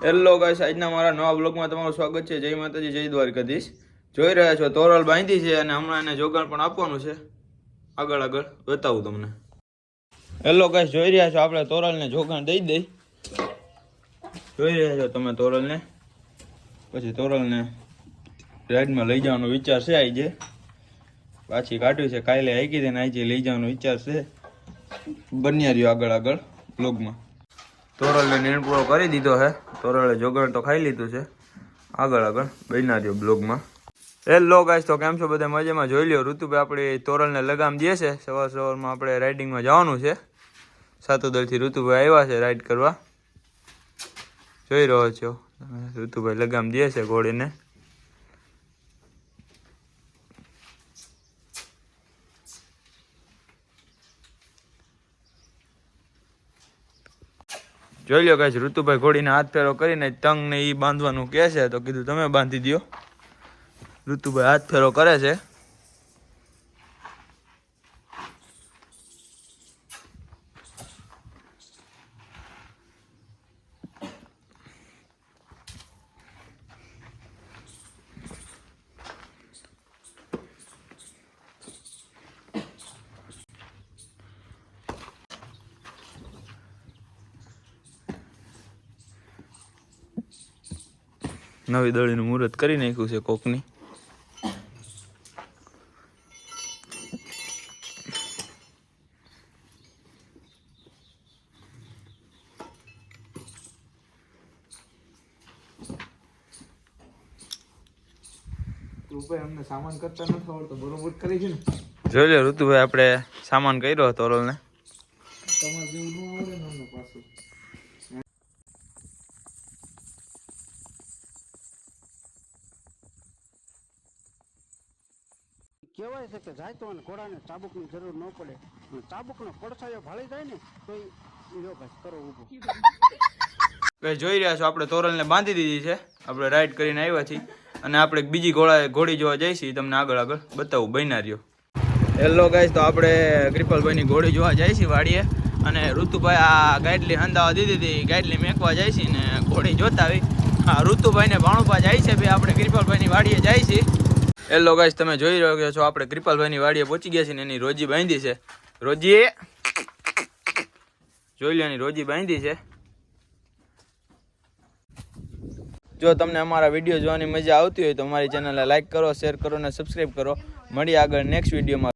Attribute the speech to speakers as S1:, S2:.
S1: Hello guys, આજના મારા નવા બ્લોગમાં તમારું સ્વાગત છે। જય માતાજી, જય દ્વારકાધીશ। જોઈ રહ્યા છો તોરલ બાંધી છે અને હમણાં એને જોગાણ પણ આપવાનું છે। આગળ આગળ બતાવું તમને। હેલો ગાઈસ, જોઈ રહ્યા છો આપણે તોરલને જોગાણ દઈ દઈ। જોઈ રહ્યા છો તમે તોરલને, પછી તોરલને રાઈડમાં લઈ જવાનો વિચાર છે। આજે પાછી કાઢ્યું છે, કાલે હાકી દે ને આજે લઈ જવાનો વિચાર છે। બન્યા રહ્યો આગળ આગળ બ્લોગમાં। તોરલને નીણ પૂરો કરી દીધો છે, તોરલે જોગણ તો ખાઈ લીધું છે। આગળ આગળ બન્યા રહ્યો બ્લોગમાં। હેલો ગાઈસ, તો કેમ છો બધા? મજામાં? જોઈ લ્યો ઋતુભાઈ આપણી તોરલને લગામ દે છે। સવારમાં આપણે રાઇડિંગમાં જવાનું છે। સાતોદરથી ઋતુભાઈ આવ્યા છે રાઈડ કરવા। જોઈ રહ્યો છો ઋતુભાઈ લગામ દે છે ઘોડીને। જોઈ લો ગાઈસ, ઋતુભાઈ ઘોડીને હાથ ફેરો કરીને ટંગ ને ઈ બાંધવાનું કહે છે, તો કીધું તમે બાંધી દો। ઋતુભાઈ હાથ ફેરો કરે છે। નવી દળીનું મુહૂર્ત કરી નાખ્યું છે કોકની।
S2: અમને સામાન કરતા નથી આવડતો, બરોબર કરી છે ને?
S1: જોઈ લો ઋતુભાઈ આપણે સામાન કર્યો તોરલને।
S2: તમારે જેવું ન આવડે ને અમને પાછું।
S3: કહેવાય છે કે જાય તો અને ઘોડાને ચાબુકની જરૂર ન પડે, ચાબુકનો પડછાયો ભાળી જાય ને તો લ્યો ભાઈ કરો ઊભો।
S1: જોઈ રહ્યા છો આપણે તોરલને બાંધી દીધી છે। આપણે રાઈડ કરીને આવ્યા છીએ અને આપણે બીજી ઘોડી જોવા જઈશી, તમને આગળ આગળ બતાવું। બન્યા રહ્યો। હેલો ગાઈસ, તો આપણે કૃપાલભાઈની ઘોડી જોવા જઈશી વાડીએ, અને ઋતુભાઈ આ ગાઈડલી હંદાવા દીધી હતી, ગાઈડલી મેકવા જઈશી ને ઘોડી જોતા આવી। હા, ઋતુભાઈને ભાણુપા જાય છે, બે આપણે કૃપાલભાઈની વાડીએ જઈશી। હેલો ગાઈસ, તમે જોઈ રહ્યા છો આપણે કૃપાલભાઈની વાડીએ પહોંચી ગયા છીએ ને એની રોજી બાંધી છે। રોજી જોઈ લો, એની રોજી બાંધી છે। જો તમને અમારા વિડીયો જોવાની મજા આવતી હોય તો અમારી ચેનલને લાઈક કરો, શેર કરો અને સબસ્ક્રાઈબ કરો। મળીએ આગળ નેક્સ્ટ વિડીયોમાં।